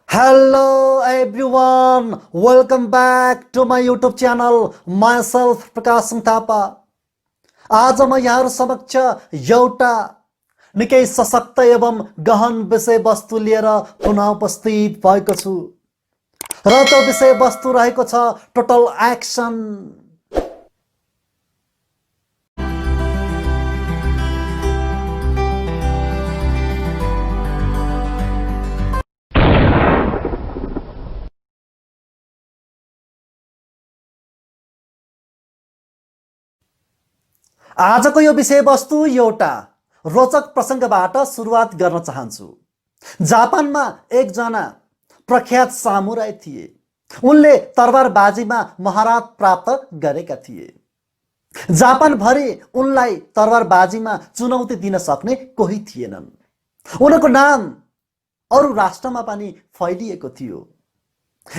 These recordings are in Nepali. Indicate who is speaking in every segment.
Speaker 1: Hello everyone, welcome back to my YouTube channel. Myself Prakash Singh Thapa. आज म यहाँहरु समक्ष एउटा निकै सशक्त एवं गहन विषयवस्तु लिएर पुनः उपस्थित भएको छु र त्यो विषयवस्तु रहेको छ टोटल एक्सन। आजको यो विषयवस्तु एउटा रोचक प्रसंगबाट सुरुवात गर्न चाहन्छु। जापानमा एकजना प्रख्यात सामुराई थिए। उनले तरवारबाजीमा महारत प्राप्त गरेका थिए। जापान भरि उनलाई तरवारबाजीमा चुनौती दिन सक्ने कोही थिएनन्। उनको नाम अरु राष्ट्रमा पनि फैलिएको थियो।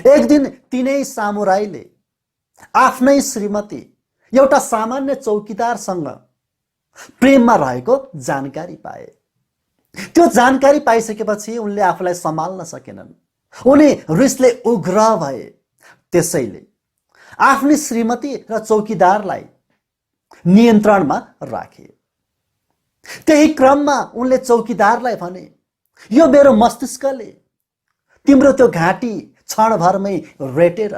Speaker 1: एक दिन तिनै सामुराईले आफ्नै श्रीमती एउटा सामान्य चौकीदारसँग प्रेममा रहेको जानकारी पाए। त्यो जानकारी पाइसकेपछि उनले आफूलाई सम्हाल्न सकेनन्। उनी रिसले उग्र भए। त्यसैले आफ्नी श्रीमती र चौकीदारलाई नियन्त्रणमा राखे। त्यही क्रममा उनले चौकीदारलाई भने, यो मेरो मस्तिष्कले तिम्रो त्यो घाँटी क्षणभरमै रेटेर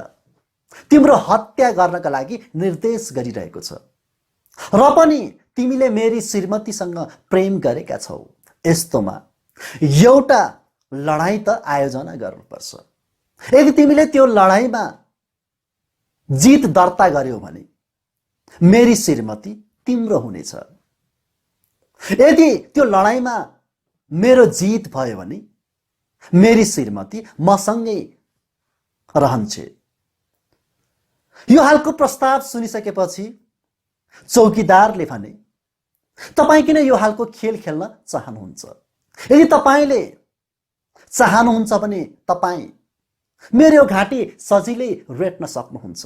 Speaker 1: तिम्रो हत्या गर्नका लागि निर्देश गरिरहेको छ र पनि तिमीले मेरी श्रीमतीसँग प्रेम गरेका छौ। यस्तोमा एउटा लडाईँ त आयोजना गर्नुपर्छ। यदि तिमीले त्यो लडाईँमा जित दर्ता गर्यौ भने मेरी श्रीमती तिम्रो हुनेछ। यदि त्यो लडाईँमा मेरो जित भयो भने मेरी श्रीमती मसँगै रहन्छे। यो हालको प्रस्ताव सुनिसकेपछि चौकीदारले भने, तपाई किन यो हालको खेल खेल्न चाहनुहुन्छ? यदि तपाईले चाहनुहुन्छ भने तपाई मेरो घाँटी सजिलै रेट्न सक्नुहुन्छ।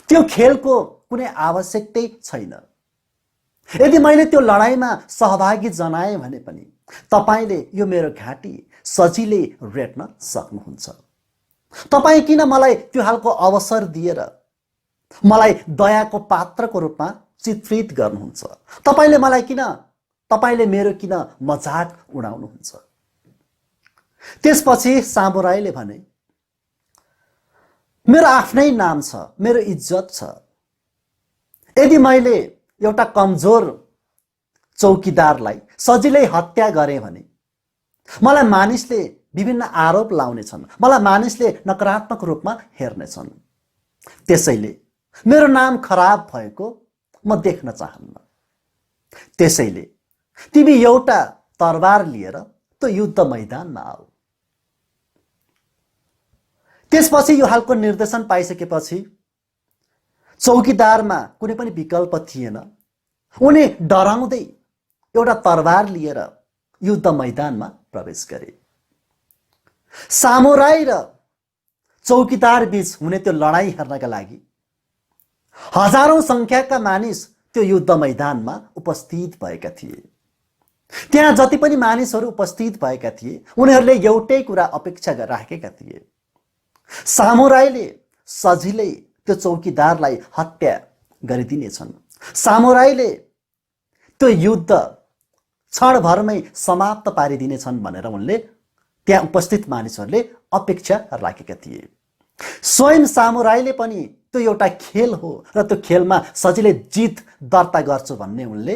Speaker 1: त्यो खेलको कुनै आवश्यकतै छैन। यदि मैले त्यो लडाईँमा सहभागी जनाए भने पनि तपाईले यो मेरो घाँटी सजिलै रेट्न सक्नुहुन्छ। तपाई किन मलाई त्यो हालको अवसर दिएर मलाई दयाको पात्रको रूपमा चित्रित गर्नुहुन्छ? तपाईले मेरो किन मजाक उडाउनुहुन्छ? त्यसपछि सामुराईले भने, मेरो आफ्नै नाम छ, मेरो इज्जत छ। यदि मैले एउटा कमजोर चौकीदारलाई सजिलै हत्या गरे भने मलाई मानिसले विभिन्न आरोप लाउनेछन्, मलाई मानिसले नकारात्मक रूपमा हेर्नेछन्। त्यसैले मेरो नाम खराब भएको म देख्न चाहन्न। त्यसैले तिमी एउटा तरवार लिएर त्यो युद्ध मैदानमा आऊ। त्यसपछि यो हालको निर्देशन पाइसकेपछि चौकीदारमा कुनै पनि विकल्प थिएन। उनी डराउँदै एउटा तरवार लिएर युद्ध मैदानमा प्रवेश गरे। सामुराई र चौकीदार बीच हुने त्यो लडाईँ हेर्नका लागि हजारौं संख्याका मानिस त्यो युद्ध मैदानमा उपस्थित भएका थिए। त्यहाँ जति पनि मानिसहरू उपस्थित भएका थिए उनीहरूले एउटै कुरा अपेक्षा राखेका थिए। सामुराईले सजिलै त्यो चौकीदारलाई हत्या गरिदिनेछन्। सामुराईले त्यो युद्ध क्षणभरमै समाप्त पारिदिनेछन् भनेर उनले त्यहाँ उपस्थित मानिसहरूले अपेक्षा राखेका थिए। स्वयं सामुराईले पनि त्यो एउटा खेल हो र त्यो खेलमा सजिलै जित दर्ता गर्छु भन्ने उनले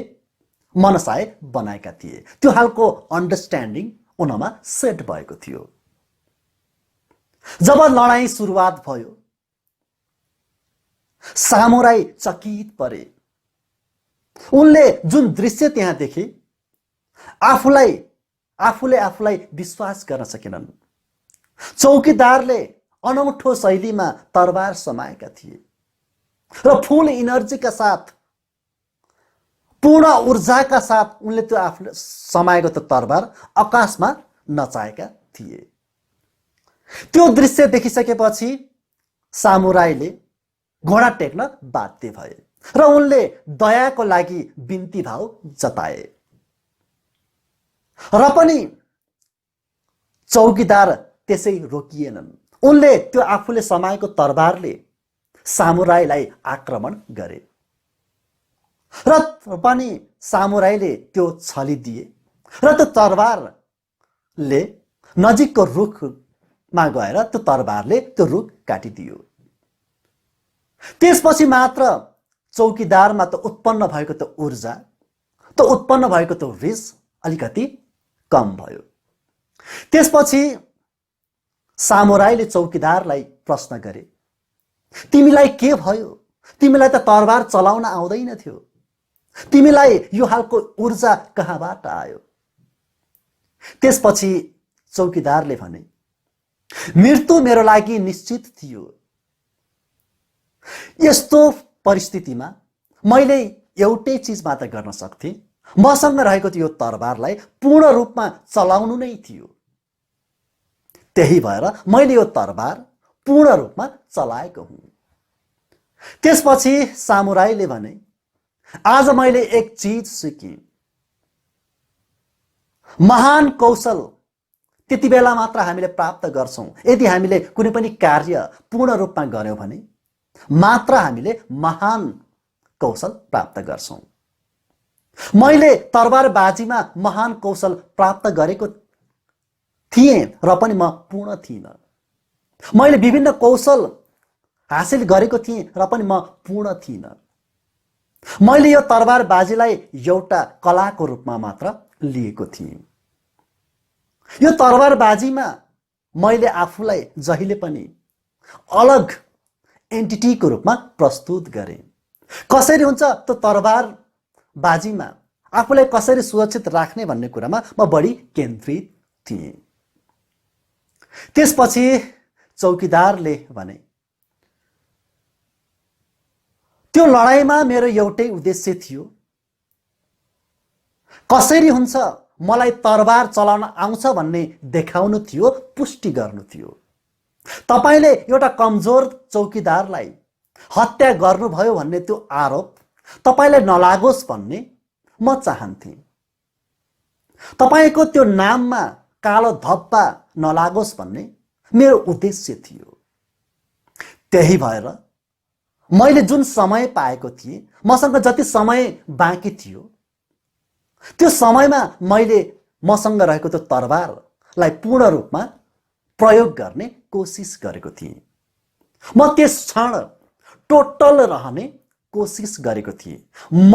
Speaker 1: मनसाय बनाएका थिए। त्यो हालको अन्डरस्ट्यान्डिङ उनमा सेट भएको थियो। जब लडाईँ सुरुवात भयो सामुराई चकित परे। उनले जुन दृश्य त्यहाँ देखे आफूले विश्वास गर्न सकेनन्। चौकीदारले अनौठो शैलीमा तरवार समाएका थिए र फुल इनर्जीका साथ, पूर्ण ऊर्जाका साथ उनले त्यो आफूले समाएको त्यो तरवार आकाशमा नचाएका थिए। त्यो दृश्य देखिसकेपछि सामुराईले घोडा टेक्न बाध्य भए र उनले दयाको लागि बिन्ती भाव जताए र पनि चौकीदार त्यसै रोकिएनन्। उनले त्यो आफूले समाएको तरबारले सामुराईलाई आक्रमण गरे र पनि सामुराईले त्यो छलिदिए र त्यो तरबारले नजिकको रुखमा गएर त्यो तरबारले त्यो रुख काटिदियो। त्यसपछि मात्र चौकीदारमा त उत्पन्न भएको त्यो ऊर्जा, त उत्पन्न भएको त्यो रिस अलिकति कम भयो। त्यसपछि सामुराईले चौकीदारलाई प्रश्न गरे, तिमीलाई के भयो? तिमीलाई त तरबार चलाउन आउँदैन थियो, तिमीलाई यो हालको ऊर्जा कहाँबाट आयो? त्यसपछि चौकीदारले भने, मृत्यु मेरो लागि निश्चित थियो। यस्तो परिस्थितिमा मैले एउटै चिज मात्र गर्न सक्थेँ, मसँग रहेको त्यो तरबारलाई पूर्ण रूपमा चलाउनु नै थियो। त्यही भएर मैले यो तरबार पूर्ण रूपमा चलाएको हुँ। त्यसपछि सामुराईले भने, आज मैले एक चीज सिकेँ, महान कौशल त्यति बेला मात्र हामीले प्राप्त गर्छौं यदि हामीले कुनै पनि कार्य पूर्ण रूपमा गर्यौं भने मात्र हामीले महान कौशल प्राप्त गर्छौं। मैले तरबारबाजीमा महान कौशल प्राप्त गरेको थिएँ र पनि म पूर्ण थिइनँ। मैले विभिन्न कौशल हासिल गरेको थिएँ र पनि म पूर्ण थिइनँ। मैले यो तरबारबाजीलाई एउटा कलाको रूपमा मात्र लिएको थिएँ। यो तरबारबाजीमा मैले आफूलाई जहिले पनि अलग एन्टिटीको रूपमा प्रस्तुत गरेँ। कसरी हुन्छ त्यो तरबारबाजीमा आफूलाई कसरी सुरक्षित राख्ने भन्ने कुरामा म बढी केन्द्रित थिएँ। त्यसपछि चौकीदारले भने, त्यो लडाईँमा मेरो एउटै उद्देश्य थियो, कसरी हुन्छ मलाई तरबार चलाउन आउँछ भन्ने देखाउनु थियो, पुष्टि गर्नु थियो। तपाईले एउटा कमजोर चौकीदारलाई हत्या गर्नुभयो भन्ने त्यो आरोप तपाईलाई नलागोस् भन्ने म चाहन्थे। तपाईको त्यो नाममा कालो धब्बा नलागोस् भन्ने मेरो उद्देश्य थियो। त्यही भएर मैले जुन समय पाएको थिएँ, मसँग जति समय बाँकी थियो, त्यो समयमा मैले मसँग रहेको त्यो तरबारलाई पूर्ण रूपमा प्रयोग गर्ने कोसिस गरेको थिएँ। म त्यस क्षण टोटल रहने कोसिस गरेको थिएँ। म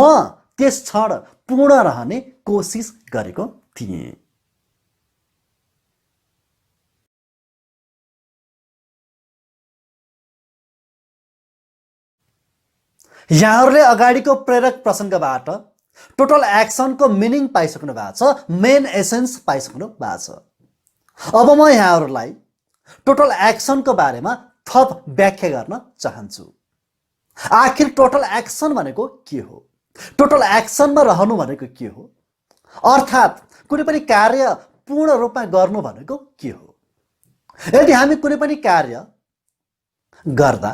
Speaker 1: त्यस क्षण पूर्ण रहने कोसिस गरेको थिएँ। यहाँहरूले अगाडिको प्रेरक प्रसङ्गबाट टोटल एक्सनको मिनिङ पाइसक्नु भएको छ, मेन एसेन्स पाइसक्नु भएको छ। अब म यहाँहरूलाई टोटल एक्सनको बारेमा थप व्याख्या गर्न चाहन्छु। आखिर टोटल एक्सन भनेको के हो? टोटल एक्सनमा रहनु भनेको के हो? अर्थात् कुनै पनि कार्य पूर्ण रूपमा गर्नु भनेको के हो? यदि हामी कुनै पनि कार्य गर्दा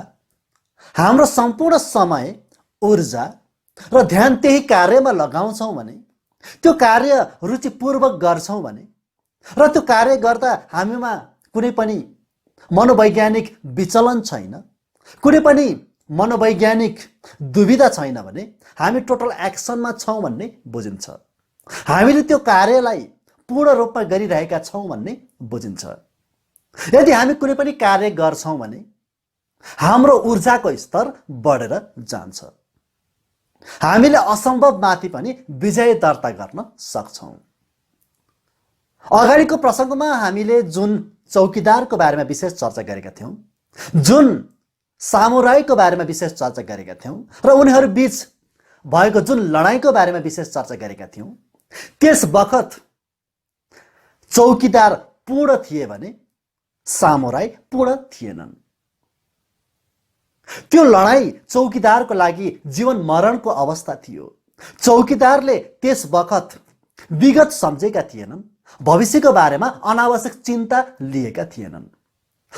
Speaker 1: हाम्रो सम्पूर्ण समय, ऊर्जा र ध्यान त्यही कार्यमा लगाउँछौँ भने, त्यो कार्य रुचिपूर्वक गर्छौँ भने र त्यो कार्य गर्दा हामीमा कुनै पनि मनोवैज्ञानिक विचलन छैन, कुनै पनि मनोवैज्ञानिक दुविधा छैन भने हामी टोटल एक्सनमा छौँ भन्ने बुझिन्छ। हामीले त्यो कार्यलाई पूर्ण रूपमा गरिरहेका छौँ भन्ने बुझिन्छ। यदि हामी कुनै पनि कार्य गर्छौँ भने हाम्रो ऊर्जाको स्तर बढेर जान्छ। हामीले असम्भवमाथि पनि विजय दर्ता गर्न सक्छौँ। अगाडिको प्रसङ्गमा हामीले जुन चौकीदारको बारेमा विशेष चर्चा गरेका थियौँ, जुन सामुराईको बारेमा विशेष चर्चा गरेका थियौँ र उनीहरू बीच भएको जुन लडाईँको बारेमा विशेष चर्चा गरेका थियौँ, त्यस बखत चौकीदार पूर्ण थिए भने सामुराई पूर्ण थिएनन्। त्यो लडाई चौकीदारको लागि जीवन मरणको अवस्था थियो। चौकीदारले त्यस बखत विगत सम्झेका थिएनन्, भविष्यको बारेमा अनावश्यक चिन्ता लिएका थिएनन्।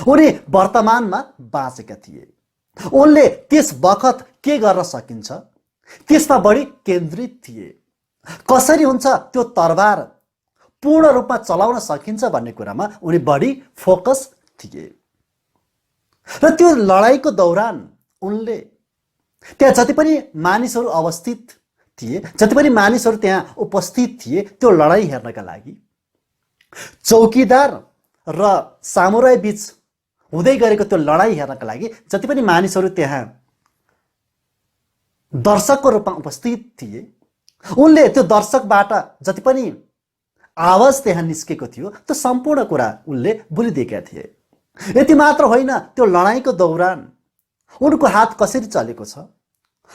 Speaker 1: उनी वर्तमानमा बाँचेका थिए। उनले त्यस बखत के गर्न सकिन्छ त्यसमा बढी केन्द्रित थिए। कसरी हुन्छ त्यो तरबार पूर्ण रूपमा चलाउन सकिन्छ भन्ने कुरामा उनी बढी फोकस थिए। र त्यो लडाईँको दौरान उनले त्यहाँ जति पनि मानिसहरू अवस्थित थिए, जति पनि मानिसहरू त्यहाँ उपस्थित थिए, त्यो लडाईँ हेर्नका लागि, चौकीदार र सामुराई बीच हुँदै गरेको त्यो लडाईँ हेर्नका लागि जति पनि मानिसहरू त्यहाँ दर्शकको रूपमा उपस्थित थिए, उनले त्यो दर्शकबाट जति पनि आवाज त्यहाँ निस्केको थियो त्यो सम्पूर्ण कुरा उनले बोलिदिएका थिए। यति मात्र होइन, त्यो लडाईँको दौरान उनको हात कसरी चलेको छ,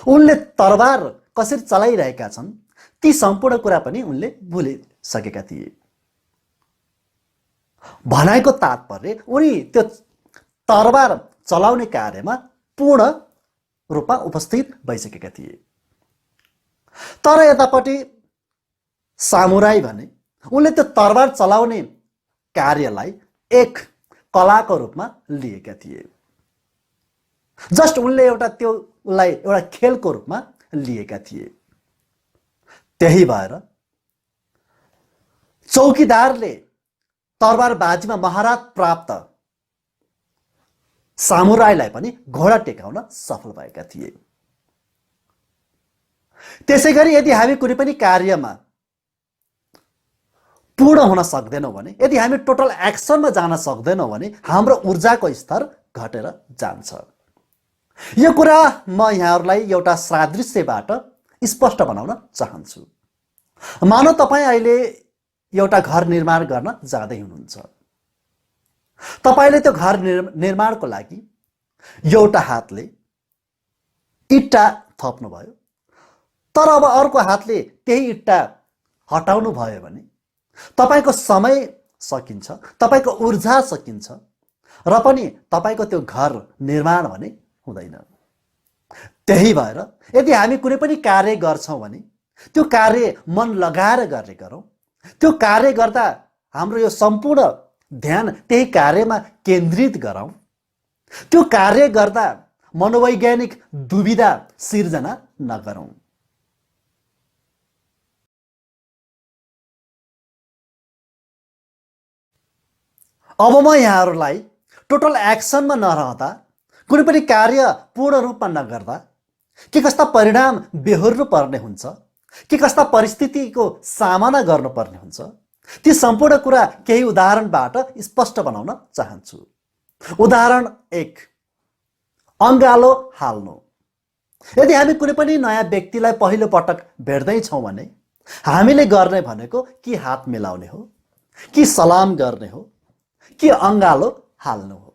Speaker 1: उनले तरबार कसरी चलाइरहेका छन्, ती सम्पूर्ण कुरा पनि उनले बोलिसकेका थिए। भनाइको तात्पर्य उनी त्यो तरबार चलाउने कार्यमा पूर्ण रूपमा उपस्थित भइसकेका थिए। तर यतापट्टि सामुराई भने उनले त्यो तरबार चलाउने कार्यलाई एक कलाको रूपमा लिएका थिए। जस्ट उनले त्यसलाई एउटा खेलको रूपमा लिएका थिए। त्यही भएर चौकीदारले तरबारबाजीमा महारत प्राप्त सामुराईलाई पनि घोडा टेकाउन सफल भएका थिए। त्यसैगरी यदि हामी कुनै पनि कार्यमा पूर्ण हुन सक्दैनौँ भने, यदि हामी टोटल एक्सनमा जान सक्दैनौँ भने हाम्रो ऊर्जाको स्तर घटेर जान्छ। यो कुरा म यहाँहरूलाई एउटा सादृश्यबाट स्पष्ट बनाउन चाहन्छु। मानौ तपाईँ अहिले एउटा घर निर्माण गर्न जाँदै हुनुहुन्छ। तपाईले त्यो घर निर्माणको लागि एउटा हातले इट्टा थप्नुभयो, तर अब अर्को हातले त्यही इट्टा हटाउनु भयो भने तपाईको समय सकिन्छ, तपाईको ऊर्जा सकिन्छ र पनि तपाईको त्यो घर निर्माण भने हुँदैन। त्यही भएर यदि हामी कुनै पनि कार्य गर्छौं भने त्यो कार्य मन लगाएर गर्ने गरौँ। त्यो कार्य गर्दा हाम्रो यो सम्पूर्ण ध्यान त्यही कार्यमा केन्द्रित गरौँ। त्यो कार्य गर्दा मनोवैज्ञानिक दुविधा सिर्जना नगरौँ। अब म यहाँहरूलाई टोटल एक्सनमा नरहँदा, कुनै पनि कार्य पूर्ण रूपमा नगर्दा के कस्ता परिणाम बेहोर्नु पर्ने हुन्छ, के कस्ता परिस्थितिको सामना गर्नुपर्ने हुन्छ, ती सम्पूर्ण कुरा केही उदाहरणबाट स्पष्ट बनाउन चाहन्छु। उदाहरण 1, अङ्गालो हाल्नु। यदि हामी कुनै पनि नयाँ व्यक्तिलाई पहिलो पटक भेट्दैछौँ भने हामीले गर्ने भनेको कि हात मिलाउने हो, कि सलाम गर्ने हो, कि अङ्गालो हाल्नु हो।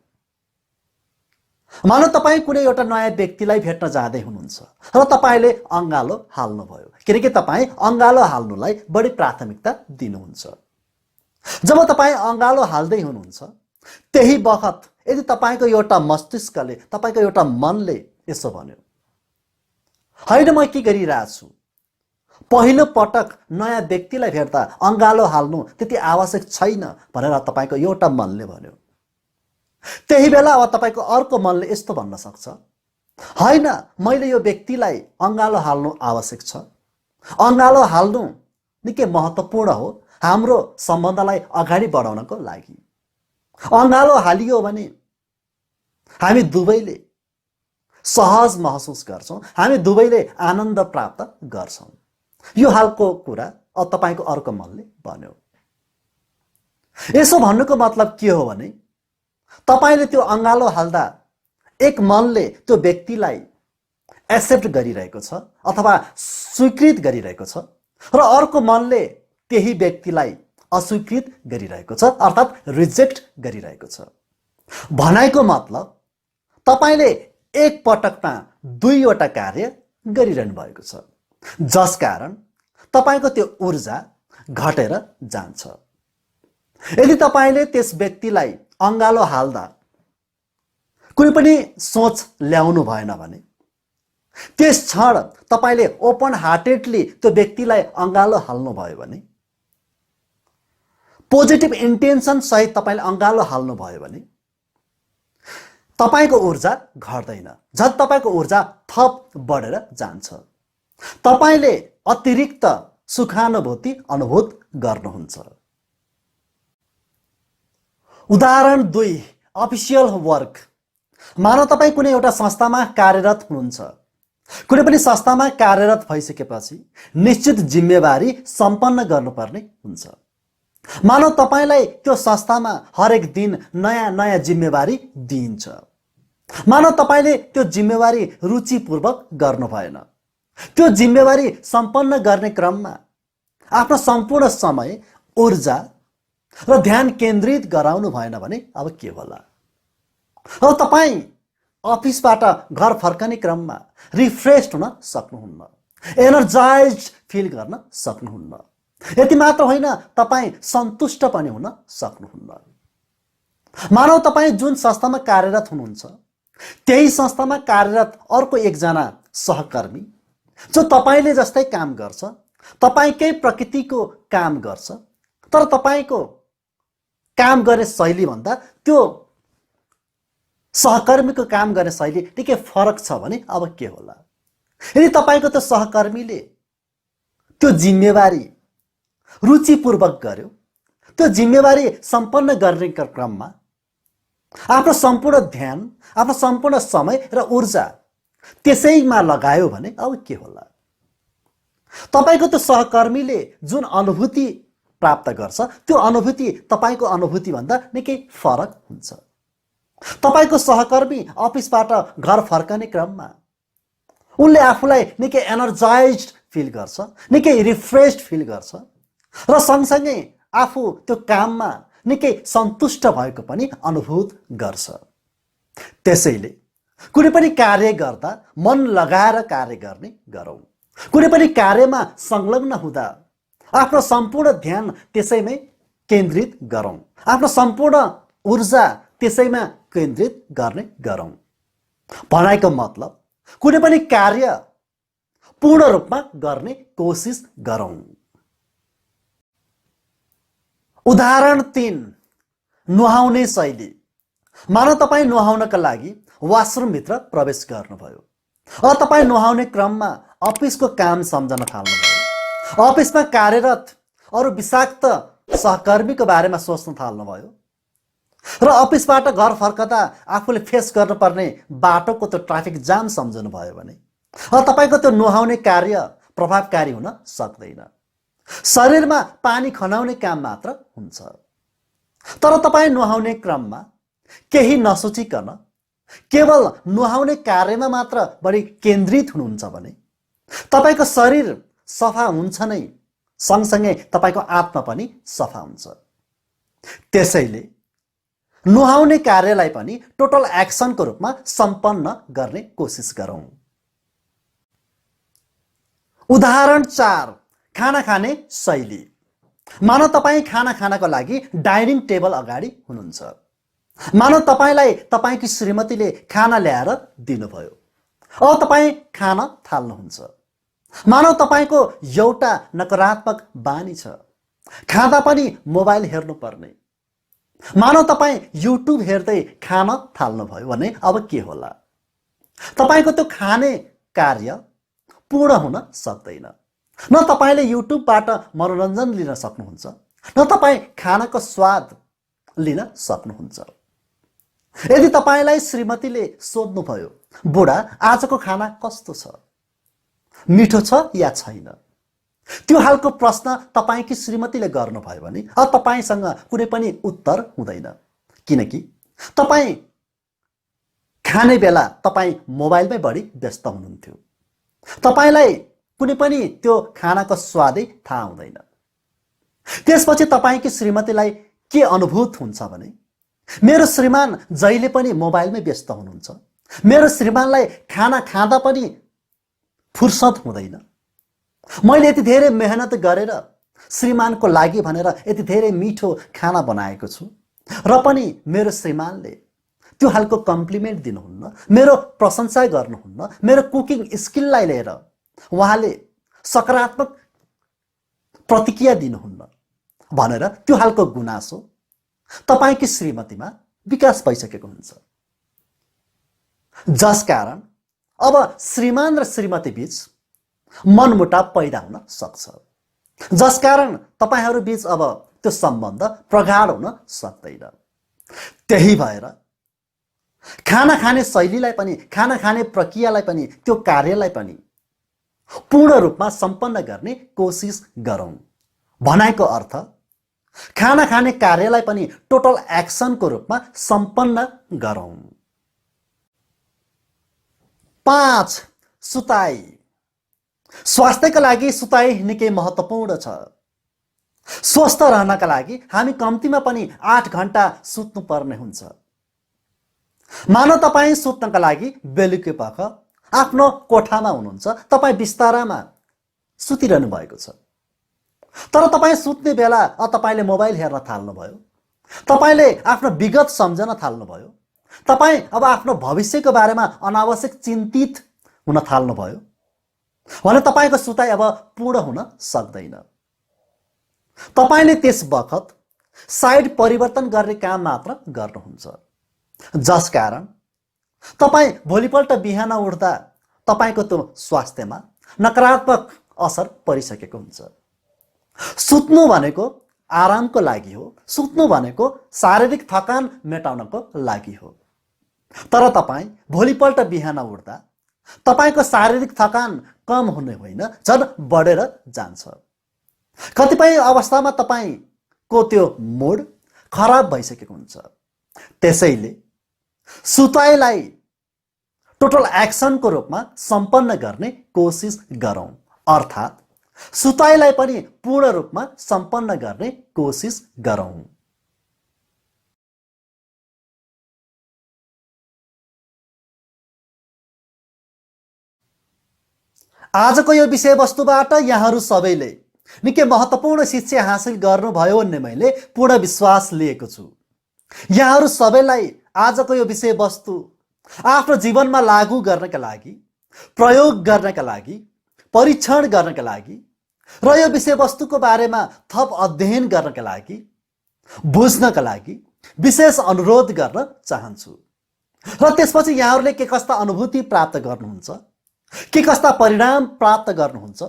Speaker 1: मानौ तपाईँ कुनै एउटा नयाँ व्यक्तिलाई भेट्न जाँदै हुनुहुन्छ र तपाईँले अङ्गालो हाल्नुभयो, किनकि तपाईँ अङ्गालो हाल्नुलाई बढी प्राथमिकता दिनुहुन्छ। जब तपाईँ अङ्गालो हाल्दै हुनुहुन्छ त्यही बखत यदि तपाईँको एउटा मस्तिष्कले, तपाईँको एउटा मनले यसो भन्यो, होइन म के गरिरहेछु, पहिलो पटक नयाँ व्यक्तिलाई भेट्दा अङ्गालो हाल्नु त्यति आवश्यक छैन भनेर तपाईँको एउटा मनले भन्यो। त्यही बेला अब तपाईँको अर्को मनले यस्तो भन्न सक्छ, होइन मैले यो व्यक्तिलाई अङ्गालो हाल्नु आवश्यक छ, अङ्गालो हाल्नु निकै महत्त्वपूर्ण हो हाम्रो सम्बन्धलाई अगाडि बढाउनको लागि। अङ्गालो हालियो भने हामी दुवैले सहज महसुस गर्छौँ, हामी दुवैले आनन्द प्राप्त गर्छौँ। यो हालको कुरा अब तपाईँको अर्को मनले भन्यो। यसो भन्नुको मतलब के हो भने तपाईले त्यो अङ्गालो हाल्दा एक मनले त्यो व्यक्तिलाई एक्सेप्ट गरिरहेको छ अथवा स्वीकृत गरिरहेको छ र अर्को मनले त्यही व्यक्तिलाई अस्वीकृत गरिरहेको छ, अर्थात् रिजेक्ट गरिरहेको छ। भनाइको मतलब तपाईले एक पटकमा दुईवटा कार्य गरिरहनु भएको छ, जसकारण तपाईको त्यो ऊर्जा घटेर जान्छ। यदि तपाईले त्यस व्यक्तिलाई अङ्गालो हाल्दा कुनै पनि सोच ल्याउनु भएन भने त्यस क्षण तपाईले ओपन हार्टेडली त्यो व्यक्तिलाई अङ्गालो हाल्नु भयो भने, पोजिटिभ इन्टेन्सन सहित तपाईले अङ्गालो हाल्नु भयो भने तपाईको ऊर्जा घट्दैन, झन् तपाईको ऊर्जा थप बढेर जान्छ। तपाईले अतिरिक्त सुखानुभूति अनुभूत गर्नुहुन्छ। उदाहरण 2, अफिसियल वर्क। मानव तपाईँ कुनै एउटा संस्थामा कार्यरत हुनुहुन्छ। कुनै पनि संस्थामा कार्यरत भइसकेपछि निश्चित जिम्मेवारी सम्पन्न गर्नुपर्ने हुन्छ। मानव तपाईलाई त्यो संस्थामा हरेक दिन नयाँ नयाँ जिम्मेवारी दिइन्छ। मानव तपाईले त्यो जिम्मेवारी रुचिपूर्वक गर्नु भएन। त्यो जिम्मेवारी सम्पन्न गर्ने क्रममा आफ्नो सम्पूर्ण समय, ऊर्जा र ध्यान केन्द्रित गराउनु भएन भने अब के होला? अब तपाईँ अफिसबाट घर फर्कने क्रममा रिफ्रेस्ड हुन सक्नुहुन्न, एनर्जाइज्ड फिल गर्न सक्नुहुन्न। यति मात्र होइन, तपाईँ सन्तुष्ट पनि हुन सक्नुहुन्न। मानव तपाईँ जुन संस्थामा कार्यरत हुनुहुन्छ त्यही संस्थामा कार्यरत अर्को एकजना सहकर्मी जो तपाईँले जस्तै काम गर्छ, तपाईँकै प्रकृतिको काम गर्छ, तर तपाईँको काम गर्ने शैली भन्दा त्यो सहकर्मीको काम गर्ने शैली निकै फरक छ भने अब के होला? यदि तपाईँको त्यो सहकर्मीले त्यो जिम्मेवारी रुचिपूर्वक गर्यो, त्यो जिम्मेवारी सम्पन्न गर्ने क्रममा आफ्नो सम्पूर्ण ध्यान, आफ्नो सम्पूर्ण समय र ऊर्जा त्यसैमा लगायो भने अब के होला? तपाईको त्यो सहकर्मीले जुन अनुभूति प्राप्त गर्छ त्यो अनुभूति तपाईको अनुभूति भन्दा निकै फरक हुन्छ। तपाईको सहकर्मी अफिसबाट घर फर्कने क्रममा उनले आफूलाई निकै एनर्जाइज्ड फिल गर्छ, निकै रिफ्रेस्ड फिल गर्छ र सँगसँगै आफू त्यो काममा निकै सन्तुष्ट भएको पनि अनुभूत गर्छ। त्यसैले कुनै पनि कार्य गर्दा मन लगाएर कार्य गर्ने गरौँ। कुनै पनि कार्यमा संलग्न हुँदा आफ्नो सम्पूर्ण ध्यान त्यसैमै केन्द्रित गरौँ, आफ्नो सम्पूर्ण ऊर्जा त्यसैमा केन्द्रित गर्ने गरौँ। भनाइको मतलब कुनै पनि कार्य पूर्ण रूपमा गर्ने कोसिस गरौँ। उदाहरण 3, नुहाउने शैली। मानव तपाईँ नुहाउनका लागि वासरुमभित्र प्रवेश गर्नुभयो। अब तपाईँ नुहाउने क्रममा अफिसको काम सम्झन थाल्नुभयो, अफिसमा कार्यरत अरू विषाक्त सहकर्मीको बारेमा सोच्न थाल्नुभयो र अफिसबाट घर फर्कदा आफूले फेस गर्नुपर्ने बाटोको त्यो ट्राफिक जाम सम्झनुभयो भने अब तपाईँको त्यो नुहाउने कार्य प्रभावकारी हुन सक्दैन। शरीरमा पानी खनाउने काम मात्र हुन्छ। तर तपाईँ नुहाउने क्रममा केही नसोचिकन केवल नुहाउने कार्यमा मात्र बढी केन्द्रित हुनुहुन्छ भने तपाईको शरीर सफा हुन्छ नै, सँगसँगै तपाईको आत्मा पनि सफा हुन्छ। त्यसैले नुहाउने कार्यलाई पनि टोटल एक्सनको रूपमा सम्पन्न गर्ने कोसिस गरौँ। उदाहरण 4, खाना खाने शैली। मानव तपाईँ खाना खानको लागि डाइनिङ टेबल अगाडि हुनुहुन्छ। मानव तपाईलाई तपाईकी श्रीमतीले खाना ल्याएर दिनुभयो। अब तपाईँ खान थाल्नुहुन्छ। मानव तपाईको एउटा नकारात्मक बानी छ, खाँदा पनि मोबाइल हेर्नुपर्ने। मानव तपाईँ युट्युब हेर्दै खान थाल्नुभयो भने अब के होला? तपाईको त्यो खाने कार्य पूर्ण हुन सक्दैन। न तपाईले युट्युबबाट मनोरञ्जन लिन सक्नुहुन्छ, न तपाईँ खानाको स्वाद लिन सक्नुहुन्छ। यदि तपाईलाई श्रीमतीले सोध्नुभयो, बुढा आजको खाना कस्तो छ, मिठो छ या छैन, त्यो हालको प्रश्न तपाईकी श्रीमतीले गर्नुभयो भने अब तपाईसँग कुनै पनि उत्तर हुँदैन, किनकि तपाईँ खाने बेला तपाईँ मोबाइलमै बढी व्यस्त हुनुहुन्थ्यो। तपाईलाई कुनै पनि त्यो खानाको स्वादै थाहा हुँदैन। त्यसपछि तपाईकी श्रीमतीलाई के अनुभूत हुन्छ भने मेरो श्रीमान जहिले पनि मोबाइलमै व्यस्त हुनुहुन्छ, मेरो श्रीमानलाई खाना खाँदा पनि फुर्सद हुँदैन, मैले यति धेरै मेहनत गरेर श्रीमानको लागि भनेर यति धेरै मिठो खाना बनाएको छु र पनि मेरो श्रीमानले त्यो हालको कम्प्लिमेन्ट दिनुहुन्न, मेरो प्रशंसा गर्नुहुन्न, मेरो कुकिङ स्किललाई लिएर उहाँले सकारात्मक प्रतिक्रिया दिनुहुन्न भनेर त्यो हालको गुनासो तपाईकी श्रीमतीमा विकास भइसकेको हुन्छ। जसकारण अब श्रीमान र श्रीमती बीच मनमुटाव पैदा हुन सक्छ, जसकारण तपाईहरू बीच अब त्यो सम्बन्ध प्रगाढ हुन सक्दैन। त्यही भएर खाना खाने शैलीलाई पनि, खाना खाने प्रक्रियालाई पनि, त्यो कार्यलाई पनि पूर्ण रूपमा सम्पन्न गर्ने कोसिस गरौँ। भनाइको अर्थ खाना खाने कार्यलाई पनि टोटल एक्सनको रूपमा सम्पन्न गरौँ। 5. सुताई। स्वास्थ्यका लागि सुताई निकै महत्त्वपूर्ण छ। स्वस्थ रहनका लागि हामी कम्तीमा पनि 8 घण्टा सुत्नुपर्ने हुन्छ। मानव तपाईँ सुत्नका लागि बेलुकी पख आफ्नो कोठामा हुनुहुन्छ, तपाईँ बिस्तारामा सुतिरहनु भएको छ, तर तपाईँ सुत्ने बेला तपाईँले मोबाइल हेर्न थाल्नुभयो, तपाईँले आफ्नो विगत सम्झन थाल्नुभयो, तपाईँ अब आफ्नो भविष्यको बारेमा अनावश्यक चिन्तित हुन थाल्नुभयो भने तपाईँको सुताइ अब पूर्ण हुन सक्दैन। तपाईँले त्यस बखत साइड परिवर्तन गर्ने काम मात्र गर्नुहुन्छ, जसकारण तपाईँ भोलिपल्ट बिहान उठ्दा तपाईँको त्यो स्वास्थ्यमा नकारात्मक असर परिसकेको हुन्छ। सुत्नु भनेको आरामको लागि हो, सुत्नु भनेको शारीरिक थकान मेटाउनको लागि हो, तर तपाईँ भोलिपल्ट बिहान उठ्दा तपाईँको शारीरिक थकान कम हुने होइन, झन् बढेर जान्छ। कतिपय अवस्थामा तपाईँको त्यो मुड खराब भइसकेको हुन्छ। त्यसैले सुताइलाई टोटल एक्सनको रूपमा सम्पन्न गर्ने कोसिस गरौँ, अर्थात् सुताइलाई पनि पूर्ण रूपमा सम्पन्न गर्ने कोसिस गरौँ। आजको यो विषयवस्तुबाट यहाँहरू सबैले निकै महत्त्वपूर्ण शिक्षा हासिल गर्नुभयो भन्ने मैले पूर्ण विश्वास लिएको छु। यहाँहरू सबैलाई आजको यो विषयवस्तु आफ्नो जीवनमा लागू गर्नका लागि, प्रयोग गर्नका लागि, परीक्षण गर्नका लागि र यो विषयवस्तुको बारेमा थप अध्ययन गर्नका लागि, बुझ्नका लागि विशेष अनुरोध गर्न चाहन्छु। र त्यसपछि यहाँहरूले के कस्ता अनुभूति प्राप्त गर्नुहुन्छ, के कस्ता परिणाम प्राप्त गर्नुहुन्छ,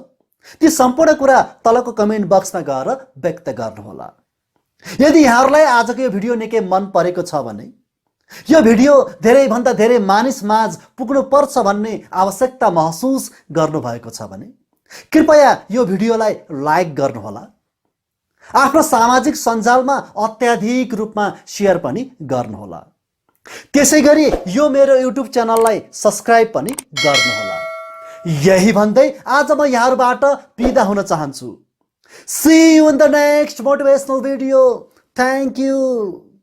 Speaker 1: ती सम्पूर्ण कुरा तलको कमेन्ट बक्समा गएर व्यक्त गर्नुहोला। यदि यहाँहरूलाई आजको यो भिडियो निकै मन परेको छ भने, यो भिडियो धेरैभन्दा धेरै मानिस माझ पुग्नुपर्छ भन्ने आवश्यकता महसुस गर्नुभएको छ भने कृपया यो भिडियोलाई लाइक गर्नुहोला। आफ्नो सामाजिक सञ्जालमा अत्याधिक रूपमा शेयर पनि गर्नुहोला। त्यसैगरी यो मेरो युट्युब च्यानललाई सब्स्क्राइब पनि गर्नुहोला। यही भन्दै आज म यहाँहरूबाट बिदा हुन चाहन्छु। See you in the next motivational video. Thank you.